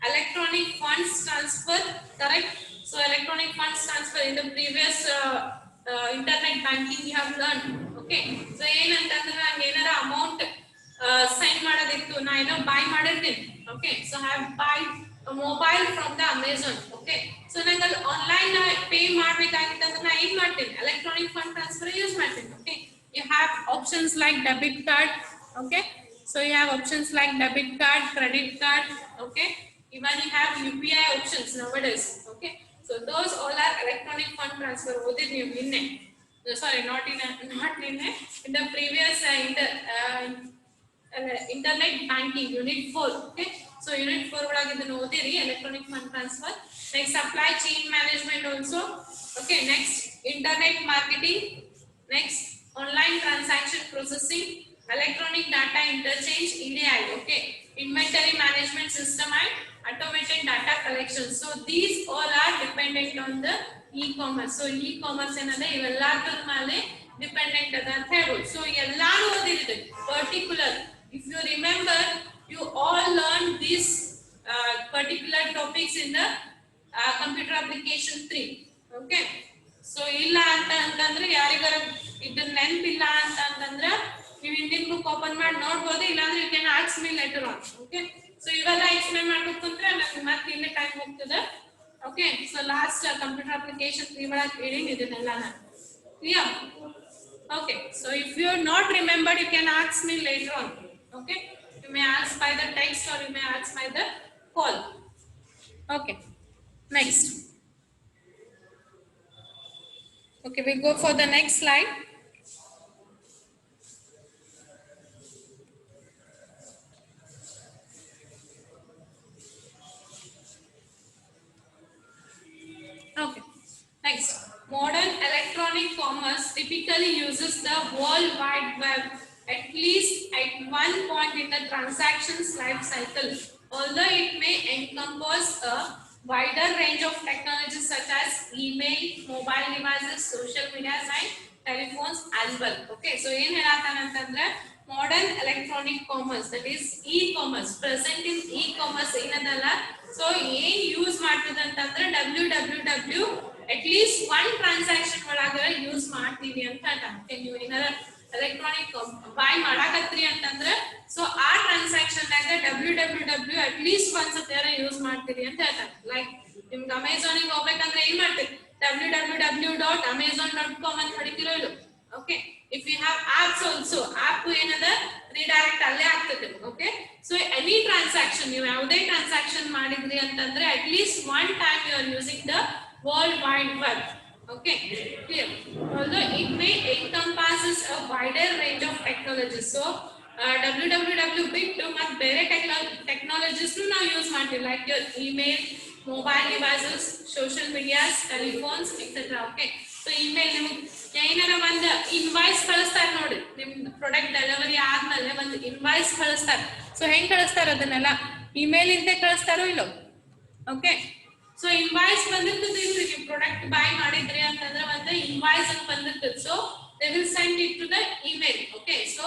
electronic funds transfer. Correct? So electronic funds transfer in the previous internet banking you have learned. Okay, so ಏನಂತಂದ್ರೆ ನಂಗೆ ಏನಾರ amount send ಮಾಡೋದಿತ್ತು, ನಾ ಏನೋ ಬೈ ಮಾಡಿರ್ತೀನಿ. Okay, so I have by mobile from the Amazon. Okay, so ನಂಗೆ ಅಲ್ಲಿ online pay ಮಾಡ್ಬೇಕಾಗಿತ್ತು ಅಂದ್ರೆ ನಾ ಏನ್ ಮಾಡ್ತೀನಿ? ಎಲೆಕ್ಟ್ರಾನಿಕ್ ಫಂಡ್ ಟ್ರಾನ್ಸ್ಫರ್ ಯೂಸ್ ಮಾಡ್ತೀನಿ. Okay, you have options like debit card. Okay, so you have options like debit card, credit card. Okay, even you have UPI options nowadays. Okay, so those all are electronic fund transfer. Odid ನೀವು ನಿನ್ನೆ, sorry, not ನಿನ್ನೆ, in the previous internet banking unit 4. Okay, so unit 4 ಒಳಗೆ ಇದನ್ನು ಓದಿರಿ, electronic fund transfer. Next, supply chain management also. Okay, next, internet marketing. Next, online transaction processing, electronic data interchange, EDI. Okay, inventory management system and automated data collection. So these all are dependent on the e-commerce. So e-commerce ಏನಂದ್ರೆ ಇವೆಲ್ಲದರ ಮೇಲೆ dependent ಅದ ಅಂತ ಹೇಳ್ಬೋದು. So ಎಲ್ಲಾನು ಓದಿರಿದೆ particular. If you remember, you all learned these particular topics in the computer application 3. Okay, so ಇಲ್ಲ ಅಂತಂದ್ರೆ ಯಾರಿಗಾರ ಇದನ್ನ ನೆನಪಿಲ್ಲ ಅಂತಂದ್ರೆ ನೀವು ಹಿಂದಿನ ಬುಕ್ ಓಪನ್ ಮಾಡಿ ನೋಡ್ಬೋದು, ಇಲ್ಲಾಂದ್ರೆ you can ask me later on. Okay, so ಇವೆಲ್ಲ ಎಕ್ಸ್ಪ್ಲೇನ್ ಮಾಡ್ಬೇಕಂದ್ರೆ ನನಗೆ ಮತ್ತೆ ಇಲ್ಲೇ ಟೈಮ್ ಹೋಗ್ತದೆ. Okay, so last computer application 3 ಒಳಗೆ ಹೇಳಿ ಇದನ್ನೆಲ್ಲ ನಾನು clear. Okay, so if you not remembered you can ask me later on. Okay, you may ask by the text or you may ask by the call. Okay, next. Okay, we go for the next slide. Okay, next. Modern electronic commerce typically uses the World Wide Web at least at one point in the transaction's life cycle, although it may encompass a wider range of technologies such as email, mobile devices, social media and telephones as well. Okay, so ಏನು ಹೇಳತಾನಂತಂದ್ರೆ modern electronic commerce, that is e-commerce, present in e-commerce ಏನದಲ್ಲ. So ಏನ್ use ಮಾಡ್ತದೆ ಅಂತಂದ್ರೆ www at least one transaction ಒಳಗೆ use ಮಾಡ್ತೀವಿ ಅಂತ ಹೇಳ್ತಾನೆ. ನೀವು ಏನಾರ ಎಲೆಕ್ಟ್ರಾನಿಕ್ ಬೈ ಮಾಡಾಕತ್ರಿ ಅಂತಂದ್ರೆ ಸೊ ಆ ಟ್ರಾನ್ಸಾಕ್ಷನ್ ನಾಗ www at least once ಅತ್ಯಾರ ಯೂಸ್ ಮಾಡ್ತೀರಿ ಅಂತ ಹೇಳ್ತಾನೆ. ಲೈಕ್ ನಿಮ್ಗೆ ಅಮೆಝಾನಿಗೆ ಹೋಗ್ಬೇಕಂದ್ರೆ ಏನ್ ಮಾಡ್ತೀರಿ? www.amazon.com ಅಂತ ಹೊಡಿತಿರೋ ಇಲ್ಲ. Okay, if you have apps also, app ಏನದ ರಿಡೈರೆಕ್ಟ್ ಅಲ್ಲೇ ಆಗ್ತದೆ. ಓಕೆ, ಸೊ ಎನಿ ಟ್ರಾನ್ಸಾಕ್ಷನ್, ನೀವು ಯಾವುದೇ ಟ್ರಾನ್ಸಾಕ್ಷನ್ ಮಾಡಿದ್ರಿ ಅಂತಂದ್ರೆ at least one time you are using the world wide web. Okay, clear. Although it may encompasses a wider range of technologies. So www ಬಿಟ್ಟು ಮತ್ತೆ ಬೇರೆ ಟೆಕ್ನಾಲಜೀಸ್ ನಾವು ಯೂಸ್ ಮಾಡ್ತೀವಿ, like your email, mobile devices, social medias, telephones, etc. Okay, so email ನಿಮಗೆ ಏನಾರ ಒಂದು invoice ಕಳಿಸ್ತಾರೆ ನೋಡಿ, ನಿಮ್ದು ಪ್ರಾಡಕ್ಟ್ ಡೆಲಿವರಿ ಆದ್ಮೇಲೆ ಒಂದು ಇನ್ವಾಯ್ಸ್ ಕಳಿಸ್ತಾರೆ. ಸೊ ಹೆಂಗ್ ಕಳಿಸ್ತಾರೆ? ಅದನ್ನೆಲ್ಲ ಇಮೇಲ್ ಇಂದ ಕಳಿಸ್ತಾರೋ ಇಲ್ಲೋ? ಓಕೆ, ಸೊ ಇನ್ವಾಯ್ಸ್ ಬಂದಿರ್ತದೆ ಇಲ್ರಿ, ನೀವು ಪ್ರಾಡಕ್ಟ್ ಬೈ ಮಾಡಿದ್ರಿ ಅಂತಂದ್ರೆ ಒಂದು ಇನ್ವಾಯ್ಸ್ ಅಂತ ಬಂದಿರ್ತದೆ. So they will send it to the email. Okay, so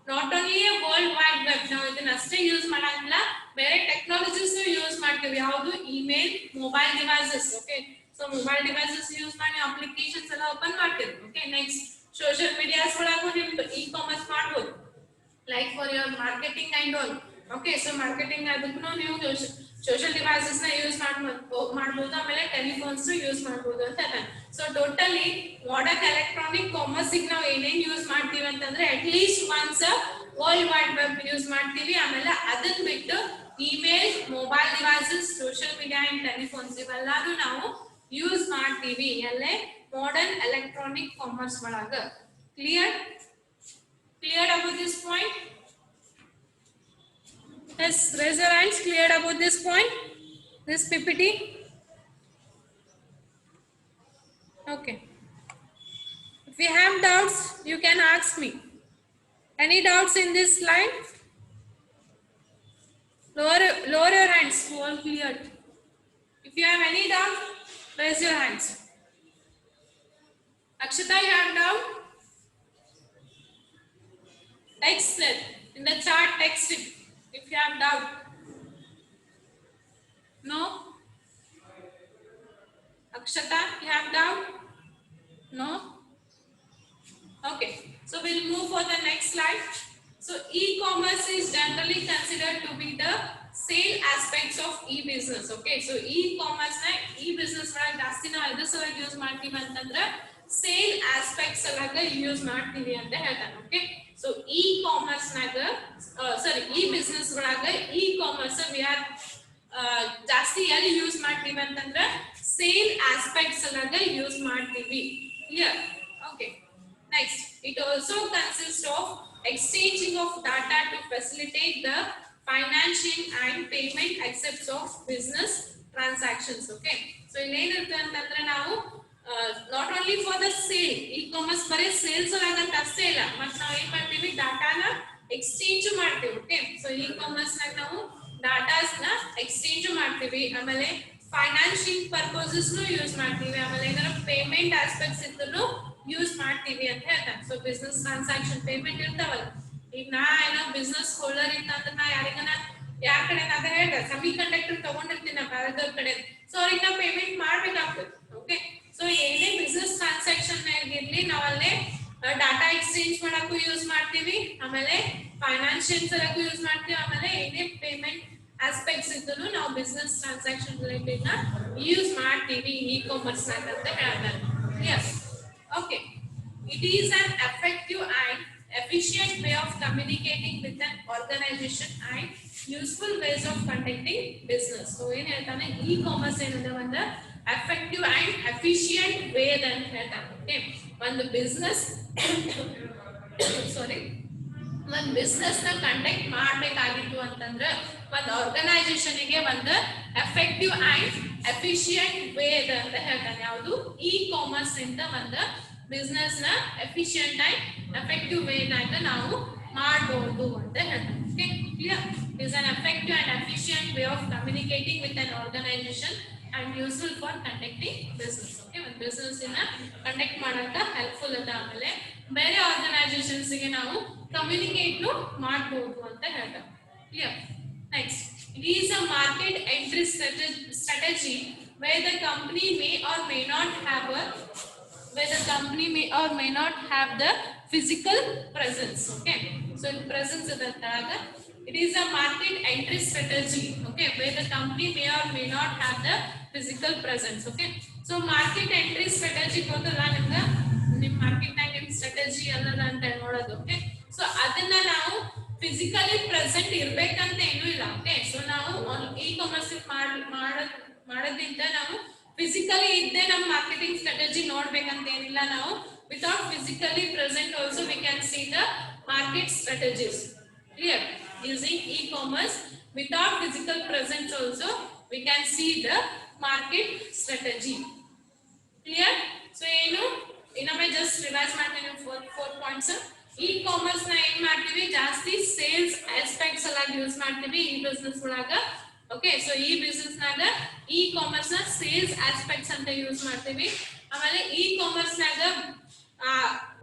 not only a world wide web, ನಾವು ಇದನ್ನ ಅಷ್ಟೇ ಯೂಸ್ ಮಾಡಂಗಿಲ್ಲ, ಬೇರೆ ಟೆಕ್ನಾಲಜೀಸ್ ಯೂಸ್ ಮಾಡ್ತೀವಿ. ಯಾವುದು? Email, mobile devices. Okay, so mobile devices use ಮಾಡಿ ಅಪ್ಲಿಕೇಶನ್ಸ್ ಎಲ್ಲ ಓಪನ್ ಮಾಡ್ತೀವಿ. ಓಕೆ, ನೆಕ್ಸ್ಟ್ ಸೋಷಿಯಲ್ ಮೀಡಿಯಾಸ್ ಒಳಗೂ ನಿಮ್ದು ಇ ಕಾಮರ್ಸ್ ಮಾಡ್ಬೋದು, like for your marketing and all. Okay, so marketing ಅದಕ್ಕೂ ನೀವು ಸೋಷಿಯಲ್ ಡಿವೈಸಸ್ ನ ಯೂಸ್ ಮಾಡಬಹುದು, ಆಮೇಲೆ ಟೆಲಿಫೋನ್ಸ್ ಯೂಸ್ ಮಾಡಬಹುದು ಅಂತ ಹೇಳ್ತಾನೆ. So totally modern electronic commerce ಗೆ ನಾವು ಏನೇನ್ ಯೂಸ್ ಮಾಡ್ತೀವಿ ಅಂತಂದ್ರೆ at least once world wide web use ಮಾಡ್ತೀವಿ, ಆಮೇಲೆ ಅದನ್ನ ಬಿಟ್ಟು email, mobile devices, social media and telephones ಇವೆಲ್ಲಾನು ನಾವು ಯೂಸ್ ಮಾಡ್ತೀವಿ ಎಲ್ಲೇ ಮಾಡರ್ನ್ ಎಲೆಕ್ಟ್ರಾನಿಕ್ ಕಾಮರ್ಸ್ ಒಳಗ. Clear about this point? Yes, raise your hands. Clear about this point, this PPT. Okay. If you have doubts, you can ask me. Any doubts in this slide? Lower your hands. Who all cleared? If you have any doubt, raise your hands. Akshata, you have doubt? Text it in the chat. Text it if you have doubt. No. Akshata, you have doubt? No. Okay. So we'll move for the next slide. So e-commerce is generally considered to be the sale aspects of e-business. Okay. So e-commerce na e-business ಒಳಗೆ ಜಾಸ್ತಿ ನಾವು ಎದ್ರ ಸಲುವಾಗಿ use ಮಾಡ್ತೀವಿ ಅಂತಂದ್ರೆ sale aspects ಒಳಗೆ use ಮಾಡ್ತೀವಿ ಅಂತ ಹೇಳ್ತಾನೆ. ಓಕೆ. ಸೊ ಇ-ಕಾಮರ್ಸ್ ನಾಗ ಸಾರಿ ಇ-ಬಿಸಿನೆಸ್ ಒಳಗೆ ಇ-ಕಾಮರ್ಸ್ ವಿ ಆರ್ ಜಾಸ್ತಿ ಎಲ್ಲಿ ಯೂಸ್ ಮಾಡ್ತೀವಿ ಅಂತಂದ್ರೆ ಸೇಲ್ ಆಸ್ಪೆಕ್ಟ್ಸ್ ಒಳಗೆ ಯೂಸ್ ಮಾಡ್ತೀವಿ. Clear? Okay. Next, it also consists of exchanging of data to facilitate the financing and payment aspects of business transactions. Okay. So, now not only for the sale, e-commerce bare sales olaga ಅಷ್ಟೇ ಇಲ್ಲ, ಮತ್ತೆ ನಾವು ಏನು ಮಾಡ್ತೀವಿ ಡಾಟಾನ exchange ಮಾಡ್ತೀವಿ. Okay. So e-commerce ನಾಗ ನಾವು ಡಾಟಾಸ್ ನ ಎಕ್ಸ್ಚೇಂಜ್ ಮಾಡ್ತೀವಿ, ಆಮೇಲೆ ಫೈನಾನ್ಷಿಯಲ್ ಪರ್ಪಸಸ್ ನು ಯೂಸ್ ಮಾಡ್ತೀವಿ, ಆಮೇಲೆ ಏನಾರ ಪೇಮೆಂಟ್ ಆಸ್ಪೆಕ್ಟ್ಸ್ ಇದ್ರೂ ಯೂಸ್ ಮಾಡ್ತೀವಿ ಅಂತ ಹೇಳ್ತಾರೆ. ಸೊ ಬಿಸ್ನೆಸ್ ಟ್ರಾನ್ಸಾಕ್ಷನ್ ಪೇಮೆಂಟ್ ಇರ್ತಾವಲ್ಲ, ಈಗ ನಾ ಏನೋ ಬಿಸ್ನೆಸ್ ಹೋಲ್ಡರ್ ಇತ್ತಂದ್ರೆ ನಾ ಯಾರಿಗನ ಯಾರ ಕಡೆ ಅದ ಹೇಳ್ದೆ ಸೆಮಿ ಕಂಡಕ್ಟರ್ ತಗೊಂಡಿರ್ತೀನಿ ಬೇರೆದವ್ರ ಕಡೆ, ಸೊ ಅವ್ರಿಗೆ ನಾ ಪೇಮೆಂಟ್ ಮಾಡ್ಬೇಕಾಗ್ತದೆ. ಓಕೆ. ಸೊ ಏನೇ ಬಿಸ್ನೆಸ್ ಟ್ರಾನ್ಸಾಕ್ಷನ್ ಇರ್ಲಿ ನಾವಲ್ಲೇ ಡಾಟಾ ಎಕ್ಸ್ಚೇಂಜ್ ಮಾಡಕ್ಕೂ ಯೂಸ್ ಮಾಡ್ತೀವಿ, ಆಮೇಲೆ ಫೈನಾನ್ಷಿಯಲ್ ಸಲಕ್ಕೂ ಯೂಸ್ ಮಾಡ್ತೀವಿ, ಆಮೇಲೆ ಏನೇ ಪೇಮೆಂಟ್ ಆಸ್ಪೆಕ್ಟ್ಸ್ ಇದ್ದನು ನಾವು ಬಿಸ್ನೆಸ್ ಟ್ರಾನ್ಸಾಕ್ಷನ್ ರಿಲೇಟೆಡ್ ನ ಯೂಸ್ ಮಾಡ್ತೀವಿ ಇ-ಕಾಮರ್ಸ್ ನಾಗ ಅಂತ ಹೇಳ್ತಾರೆ. Yes. Okay. It is an effective and efficient way of communicating with an organization and useful ways of conducting business. So, ಏನು ಹೇಳ್ತಾನೆ e-commerce ಏನಂದ್ರೆ ಒಂದು effective and efficient way ಅಂತ ಹೇಳ್ತಾನೆ. Okay. ಒಂದು business sorry ಒಂದು ಬಿಸ್ನೆಸ್ ನ ಕಂಡಕ್ಟ್ ಮಾಡಬೇಕಾಗಿತ್ತು ಅಂತಂದ್ರೆ ಒಂದು ಆರ್ಗನೈಸೇಷನ್ ಗೆ ಒಂದು ಎಫೆಕ್ಟಿವ್ ಅಂಡ್ ಎಫಿಷಿಯಂಟ್ ವೇ ಅಂತ ಹೇಳ್ತಾನೆ. ಯಾವುದು ಇ-ಕಾಮರ್ಸ್ ಇಂದ ಒಂದು ಬಿಸ್ನೆಸ್ ನ ಎಫಿಷಿಯಂಟ್ ಅಂಡ್ ಎಫೆಕ್ಟಿವ್ ವೇ ನಾಗ ನಾವು ಮಾಡಬಹುದು ಅಂತ ಹೇಳ್ತಾನೆ. Okay. Clear? It is an effective and efficient way of communicating with an organization and useful for conducting business. Okay. ಒಂದು ಬಿಸ್ನೆಸ್ ನ ಕಂಡಕ್ಟ್ ಮಾಡಕ ಹೆಲ್ಪ್ಫುಲ್ ಅದ, ಆಮೇಲೆ ಬೇರೆ ಆರ್ಗನೈಸೇಷನ್ಸ್ ಗೆ ನಾವು ಕಮ್ಯುನಿಕೇಟ್ ಮಾಡಬಹುದು ಅಂತ ಹೇಳ್ತಾರೆ. Clear? Next, it is a market entry strategy where the company may or may not have the physical presence. Okay. So presence is the it is a market entry strategy. Okay. Where the company may or may not have the physical presence. Okay. So market entry strategy ಗೊತ್ತಲ್ಲ ನಿಮಗೆ, ನಿಮ್ಮ market ನಾಗ ನಿಮ್ಮ strategy ಅಲ್ಲದ ಅಂತ ನೋಡೋದು. Okay. So ಅದನ್ನ ನಾವು ಫಿಸಿಕಲಿ ಪ್ರೆಸೆಂಟ್ ಇರ್ಬೇಕಂತ ಏನೂ ಇಲ್ಲ. ಓಕೆ. ಸೊ ನಾವು ಇ-ಕಾಮರ್ಸ್ ಮಾಡೋದ್ರಿಂದ ನಾವು ಫಿಸಿಕಲಿ ಇದ್ದೇ ನಮ್ಮ ಮಾರ್ಕೆಟಿಂಗ್ ಸ್ಟ್ರಾಟಜಿ ನೋಡ್ಬೇಕಂತ ಏನಿಲ್ಲ. ನಾವು without physically present also we can C the market strategies. Clear? Using e-commerce without physical present also we can C the market strategy. Clear? So ಏನು ಇನ್ನೊಮ್ಮೆ just revise ಮಾಡ್ತೀನಿ four points. E-commerce ನ ಏನ್ ಮಾಡ್ತೀವಿ, ಜಾಸ್ತಿ sales aspects ಎಲ್ಲ use ಮಾಡ್ತೀವಿ ಈ ಬಿಸ್ನೆಸ್ ಒಳಗ. ಓಕೆ. ಸೊ ಈ ಬಿಸ್ನೆಸ್ ನಾಗ ಇ-ಕಾಮರ್ಸ್ ನ ಸೇಲ್ಸ್ ಆಸ್ಪೆಕ್ಟ್ಸ್ ಅಂತ ಯೂಸ್ ಮಾಡ್ತೀವಿ, ಆಮೇಲೆ ಇ-ಕಾಮರ್ಸ್ ನಾಗ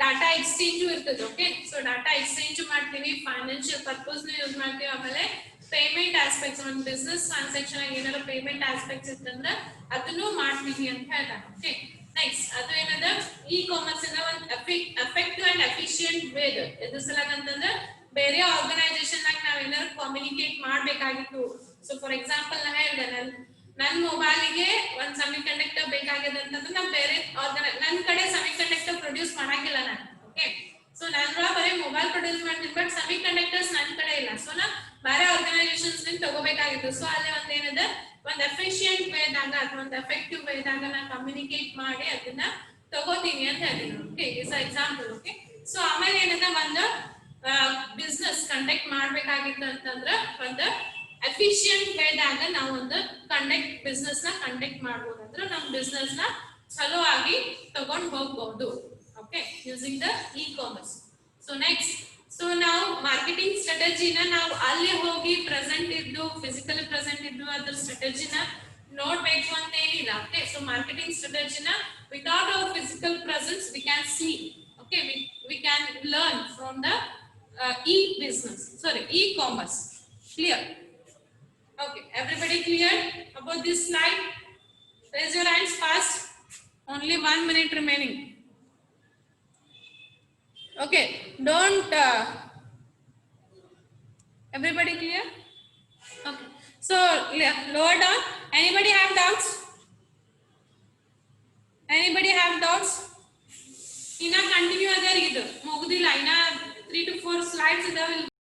ಡಾಟಾ ಎಕ್ಸ್ಚೇಂಜ್ ಇರ್ತದೆ. ಓಕೆ. ಸೊ ಡಾಟಾ ಎಕ್ಸ್ಚೇಂಜ್ ಮಾಡ್ತೀವಿ, ಫೈನಾನ್ಷಿಯಲ್ ಪರ್ಪಸ್ ಯೂಸ್ ಮಾಡ್ತೀವಿ, ಆಮೇಲೆ ಪೇಮೆಂಟ್ ಆಸ್ಪೆಕ್ಟ್ಸ್ ಒಂದು ಬಿಸ್ನೆಸ್ ಟ್ರಾನ್ಸಾಕ್ಷನ್ ಆಗಿ ಏನಾರ ಪೇಮೆಂಟ್ ಆಸ್ಪೆಕ್ಟ್ಸ್ ಇತ್ತಂದ್ರೆ ಅದನ್ನು ಮಾಡ್ತೀವಿ ಅಂತ ಹೇಳ್ತಾರೆ. ಓಕೆ. ನೆಕ್ಸ್ಟ್, ಅದು ಏನದ ಇ-ಕಾಮರ್ಸ್ ಇಂದ ಒಂದು ಎಫೆಕ್ಟಿವ್ ಅಂಡ್ ಎಫಿಷಿಯಂಟ್ ವೇ ಎದ್ರ ಸಲಾಗ ಅಂತಂದ್ರೆ ಬೇರೆ ಆರ್ಗನೈಸೇಷನ್ ನಾಗ ನಾವ್ ಏನಾದ್ರು ಕಮ್ಯುನಿಕೇಟ್ ಮಾಡ್ಬೇಕಾಗಿತ್ತು. ಸೊ ಫಾರ್ ಎಕ್ಸಾಂಪಲ್ ನಾ ಹೇಳ್ದೆ, ನನ್ನ ಮೊಬೈಲಿಗೆ ಒಂದು ಸೆಮಿ ಕಂಡಕ್ಟರ್ ಬೇಕಾಗಿದೆ ಅಂತಂದ್ರೆ ನಾವು ಬೇರೆ ನನ್ನ ಕಡೆ ಸೆಮಿ ಕಂಡಕ್ಟರ್ ಪ್ರೊಡ್ಯೂಸ್ ಮಾಡಂಗಿಲ್ಲ ನಾನು. ಓಕೆ. ಸೊ ನಾನು ಬರೀ ಮೊಬೈಲ್ ಪ್ರೊಡ್ಯೂಸ್ ಮಾಡ್ತೀನಿ, ಬಟ್ ಸೆಮಿ ಕಂಡಕ್ಟರ್ಸ್ ನನ್ನ ಕಡೆ ಇಲ್ಲ. ಸೊ ನಾ ಬೇರೆ ಆರ್ಗನೈಸೇಷನ್ಸ್ ನಿಂದ ತಗೋಬೇಕಾಗಿತ್ತು. ಸೊ ಅಲ್ಲಿ ಒಂದು ಏನದ ಒಂದು ಎಫಿಷಿಯಂಟ್ ವೇದಾಗ ಅಥವಾ ಒಂದು ಎಫೆಕ್ಟಿವ್ ವೇದಾಗ ನಾನು ಕಮ್ಯುನಿಕೇಟ್ ಮಾಡಿ ಅದನ್ನ ತಗೋತೀನಿ ಅಂತ ಹೇಳ್ತೀನಿ. Okay. Is example. Okay. So ಆಮೇಲೆ ಏನದ ಒಂದು ಬಿಸ್ನೆಸ್ ಕಂಡಕ್ಟ್ ಮಾಡ್ಬೇಕಾಗಿತ್ತು ಅಂತಂದ್ರ ಒಂದು ಎಫಿಷಿಯಂಟ್ ಹೇಳಿದಾಗ ನಾವು ಒಂದು ಬಿಸ್ನೆಸ್ ನ ಕಂಡಕ್ಟ್ ಮಾಡ್ಬೋದು ಅಂದ್ರೆ ನಮ್ಮ ಬಿಸ್ನೆಸ್ ನ ಚಲೋ ಆಗಿ ತಗೊಂಡ್ ಹೋಗ್ಬಹುದು. Okay, using the E commerce. So next, so ನಾವು ಮಾರ್ಕೆಟಿಂಗ್ ಸ್ಟ್ರಾಟಜಿನ ನಾವು ಅಲ್ಲಿ ಹೋಗಿ ಪ್ರೆಸೆಂಟ್ ಇದ್ದು ಫಿಸಿಕಲಿ ಪ್ರೆಸೆಂಟ್ ಇದ್ದು ಅದ್ರ ಸ್ಟ್ರಾಟಜಿನ ನೋಡ್ಬೇಕು ಅಂತ ಏನಿಲ್ಲ. ಓಕೆ, ಸೊ ಮಾರ್ಕೆಟಿಂಗ್ ಸ್ಟ್ರಾಟಜಿನ without our physical presence we can see. Okay, we can learn from the e-commerce. Clear? Okay, everybody clear about this slide? Raise your hands fast. Only 1 minute remaining. Okay, don't everybody clear? Okay, so lower down. Anybody have doubts? Anybody have doubts? ಇನ್ನ continue ಅದ ಇದು ಮುಗುದಿಲ್ಲ, ಇನ್ನ 3 to 4 slides ಇದಾವೆ.